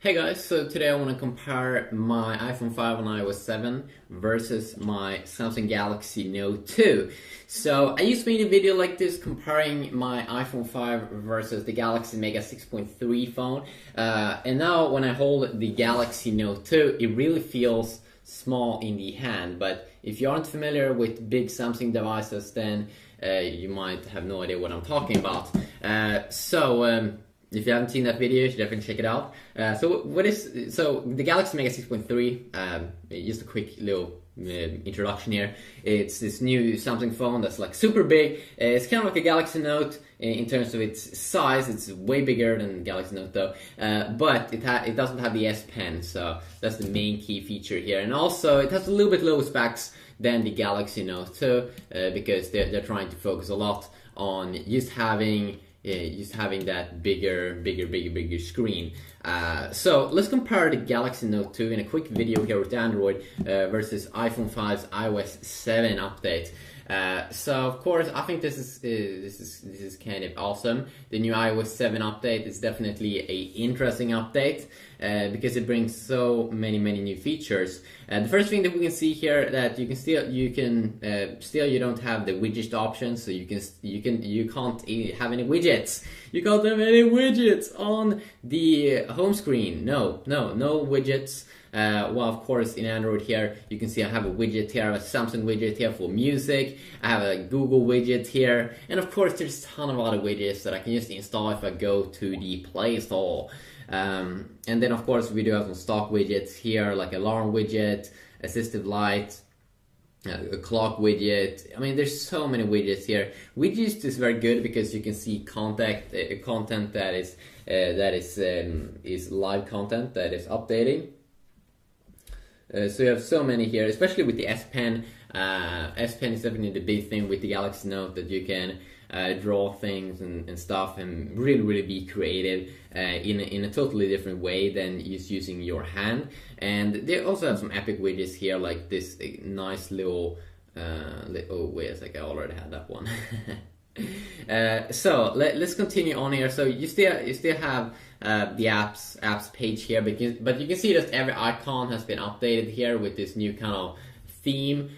Hey guys, so today I want to compare my iPhone 5 on iOS 7 versus my Samsung Galaxy Note 2. So I used to make a video like this comparing my iPhone 5 versus the Galaxy Mega 6.3 phone. And now when I hold the Galaxy Note 2, it really feels small in the hand. But if you aren't familiar with big Samsung devices, then you might have no idea what I'm talking about. If you haven't seen that video, you should definitely check it out. So the Galaxy Mega 6.3, just a quick little introduction here. It's this new Samsung phone that's like super big. It's kind of like a Galaxy Note in terms of its size. It's way bigger than Galaxy Note though, but it doesn't have the S Pen, so that's the main key feature here. And also it has a little bit lower specs than the Galaxy Note 2 because they're trying to focus a lot on just having that bigger screen. So let's compare the Galaxy Note 2 in a quick video here with Android versus iPhone 5's iOS 7 update. So of course I think this is kind of awesome. The new iOS 7 update is definitely a interesting update because it brings so many new features. The first thing that we can see here that you don't have the widget option, so you can't have any widgets. You can't have any widgets on the home screen. No widgets. Well, of course, in Android here, you can see I have a widget here. I have a Samsung widget here for music. I have a Google widget here. And of course, there's a ton of other widgets that I can just install if I go to the Play Store. And then, of course, we do have some stock widgets here, like alarm widget, assistive light, a clock widget. I mean, there's so many widgets here. Widgets is very good because you can see content that is live content that is updating. So you have so many here, especially with the S Pen. S Pen is definitely the big thing with the Galaxy Note, that you can draw things and stuff and really be creative in a totally different way than just using your hand. And they also have some epic widgets here, like this nice little oh wait a second, I already had that one. So let's continue on here. So you still have the apps page here, but you can see that every icon has been updated here with this new kind of theme,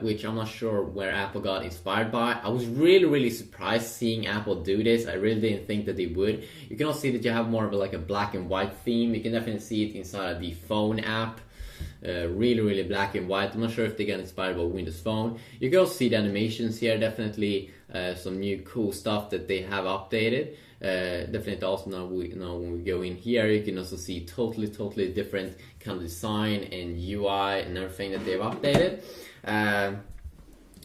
which I'm not sure where Apple got inspired by. I was really surprised seeing Apple do this. I really didn't think that they would. You can also see that you have more of a black and white theme. You can definitely see it inside of the phone app. Really black and white. I'm not sure if they got inspired by Windows Phone. You can also see the animations here. Definitely some new cool stuff that they have updated. Definitely also now when we go in here, you can also see totally different kind of design and UI and everything that they've updated.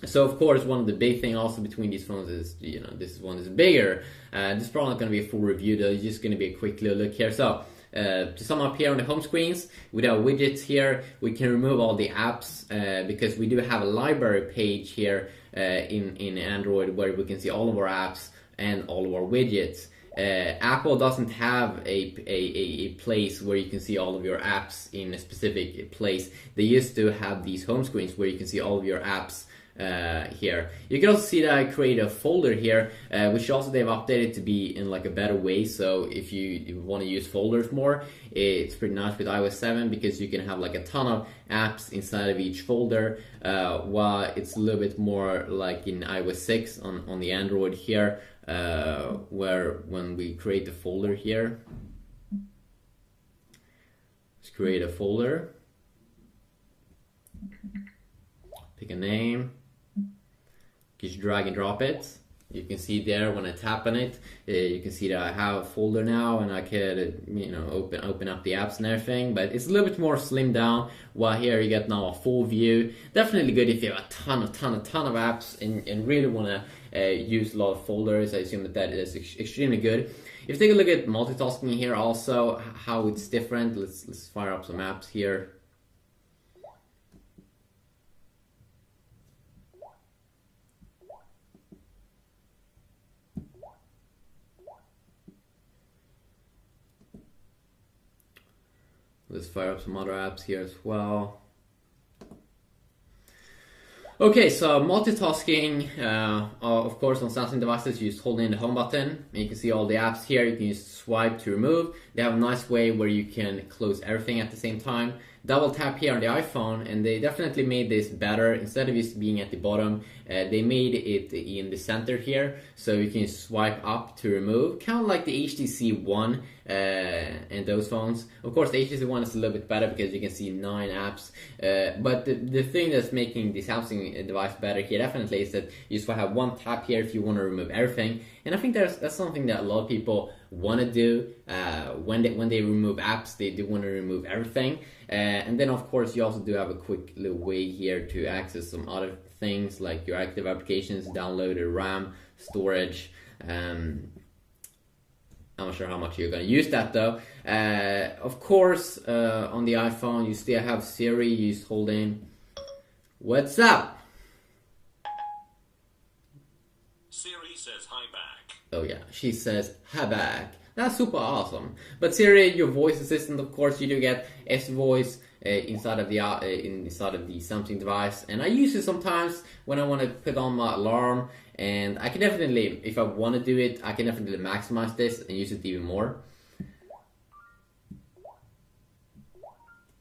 So of course one of the big thing also between these phones is, this one is bigger. This is probably not going to be a full review though. It's just going to be a quick little look here. So to sum up here on the home screens, with our widgets here, we can remove all the apps because we do have a library page here in Android where we can see all of our apps and all of our widgets. Apple doesn't have a place where you can see all of your apps in a specific place. They used to have these home screens where you can see all of your apps here. You can also see that I create a folder here, which also they've updated to be in a better way. So if you want to use folders more, it's pretty nice with iOS 7 because you can have a ton of apps inside of each folder, while it's a little bit more like in iOS 6 on the Android here, where when we create the folder here, let's create a folder, pick a name, just drag and drop it. You can see there when I tap on it, you can see that I have a folder now, and I can open up the apps and everything. But it's a little bit more slimmed down. While here you get now a full view. Definitely good if you have a ton of apps and really want to use a lot of folders. I assume that is extremely good. If you take a look at multitasking here, also how it's different. Let's fire up some apps here. Let's fire up some other apps here as well. Okay, so multitasking, of course, on Samsung devices, you just hold in the home button, and you can see all the apps here. You can just swipe to remove. They have a nice way where you can close everything at the same time. Double tap here on the iPhone, and they definitely made this better. Instead of just being at the bottom, they made it in the center here, so you can swipe up to remove, kind of like the HTC One and those phones. Of course, the HTC One is a little bit better because you can see 9 apps, but the thing that's making the Samsung device better here definitely is that you just have one tap here if you want to remove everything, and I think that's something that a lot of people want to do when they remove apps. They do want to remove everything, and then of course you also do have a quick little way here to access some other things like your active applications, downloaded RAM, storage. I'm not sure how much you're going to use that though. Of course, on the iPhone you still have Siri. You just hold in, "What's up?" Siri says hi back. Oh yeah, she says hi back. That's super awesome. But Siri, your voice assistant, of course, you do get S voice inside of the Samsung device, and I use it sometimes when I want to put on my alarm. And I can definitely, if I want to do it, I can definitely maximize this and use it even more.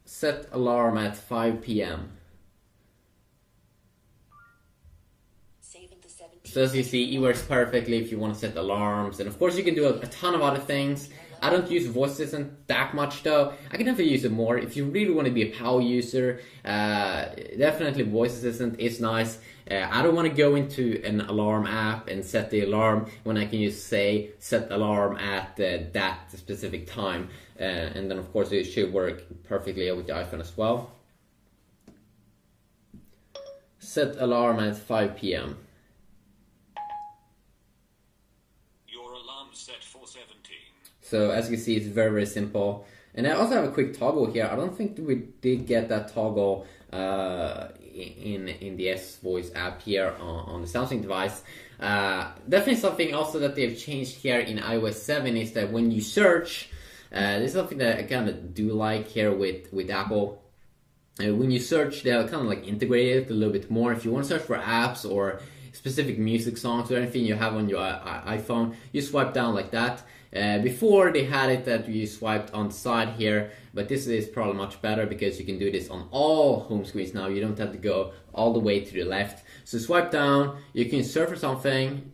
Set alarm at 5 p.m. So as you see, it works perfectly if you want to set alarms, and of course you can do a ton of other things. I don't use voice assistant that much though. I can definitely use it more if you really want to be a power user. Definitely voice assistant is nice. I don't want to go into an alarm app and set the alarm when I can just say set alarm at that specific time, and then of course it should work perfectly with the iPhone as well. Set alarm at 5 p.m. Set for 17. So as you can see, it's very, very simple. And I also have a quick toggle here. I don't think we did get that toggle in the S Voice app here on the Samsung device. Definitely something also that they've changed here in iOS 7 is that when you search, this is something that I kind of do like here with Apple. When you search, they're kind of like integrated it a little bit more. If you want to search for apps or specific music songs or anything you have on your iPhone, you swipe down like that. Before they had it that you swiped on the side here, but this is probably much better because you can do this on all home screens now. You don't have to go all the way to the left. So swipe down, you can search for something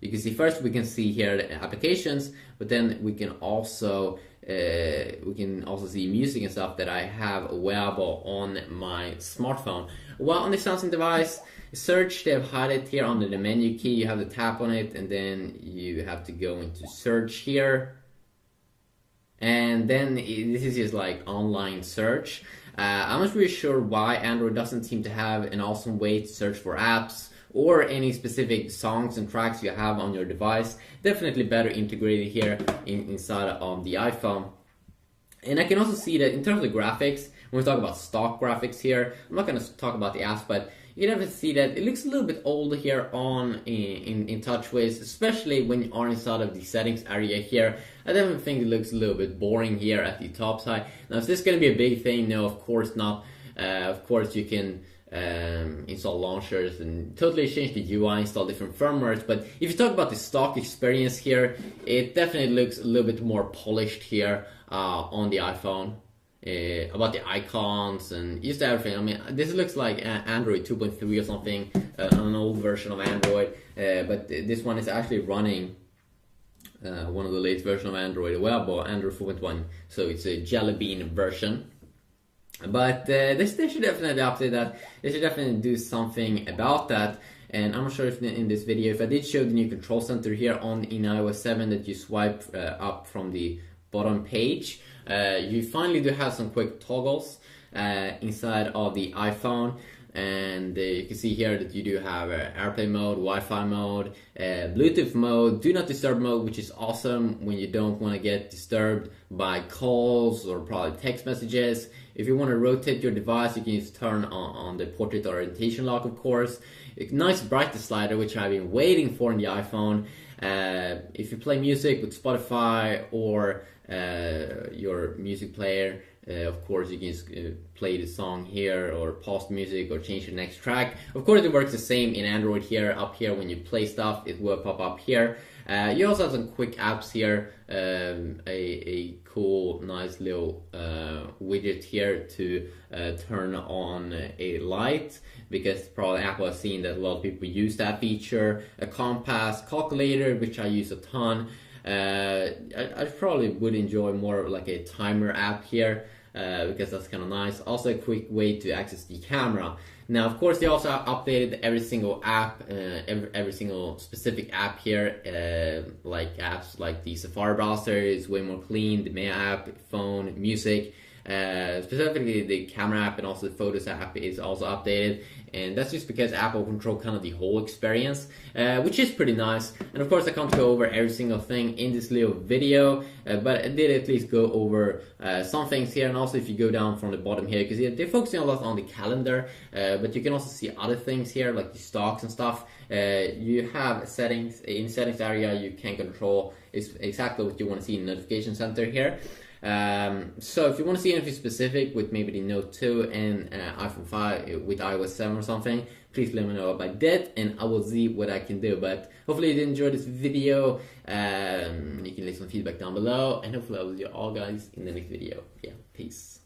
you can see first we can see here the applications, but then we can also see music and stuff that I have available on my smartphone. Well, on the Samsung device, search, they have hide it here under the menu key. You have to tap on it, and then you have to go into search here. And then this is just like online search. I'm not really sure why Android doesn't seem to have an awesome way to search for apps or any specific songs and tracks you have on your device. Definitely better integrated here inside of the iPhone. And I can also see that in terms of graphics, when we talk about stock graphics here, I'm not going to talk about the apps, but you can definitely see that it looks a little bit old here in TouchWiz, especially when you are inside of the settings area here. I definitely think it looks a little bit boring here at the top side. Now, is this going to be a big thing? No, of course not. Of course, you can install launchers and totally change the UI, install different firmwares. But if you talk about the stock experience here, it definitely looks a little bit more polished here on the iPhone. About the icons and just everything. I mean, this looks like Android 2.3 or something, an old version of Android, but this one is actually running one of the latest versions of Android available, Android 4.1, so it's a Jelly Bean version. But they should definitely update that. They should definitely do something about that. And I'm not sure if in this video, if I did show the new control center here in iOS 7 that you swipe up from the bottom page. You finally do have some quick toggles inside of the iPhone, and you can see here that you do have airplane mode, Wi-Fi mode, Bluetooth mode, do not disturb mode, which is awesome when you don't want to get disturbed by calls or probably text messages. If you want to rotate your device, you can just turn on the portrait orientation lock, of course. A nice brightness slider, which I've been waiting for in the iPhone. If you play music with Spotify or your music player, Of course, you can just play the song here, or pause the music, or change the next track. Of course, it works the same in Android here. Up here, when you play stuff, it will pop up here. You also have some quick apps here. A cool, nice little widget here to turn on a light, because probably Apple has seen that a lot of people use that feature. A compass, calculator, which I use a ton. I probably would enjoy more of like a timer app here, because that's kind of nice. Also a quick way to access the camera. Now, of course, they also updated every single app, every single specific app here, like apps like the Safari browser is way more clean, the Mail app, phone, music. Specifically the camera app and also the Photos app is also updated, and that's just because Apple control kind of the whole experience, which is pretty nice. And of course, I can't go over every single thing in this little video, but I did at least go over some things here. And also, if you go down from the bottom here, because they're focusing a lot on the calendar, but you can also see other things here like the stocks and stuff. You have settings in settings area. You can control exactly what you want to see in notification center here. So if you want to see anything specific with maybe the Note 2 and iPhone 5 with iOS 7 or something, please let me know about that, and I will see what I can do. But hopefully you did enjoy this video. You can leave some feedback down below, and hopefully I will see you all guys in the next video. Yeah, peace.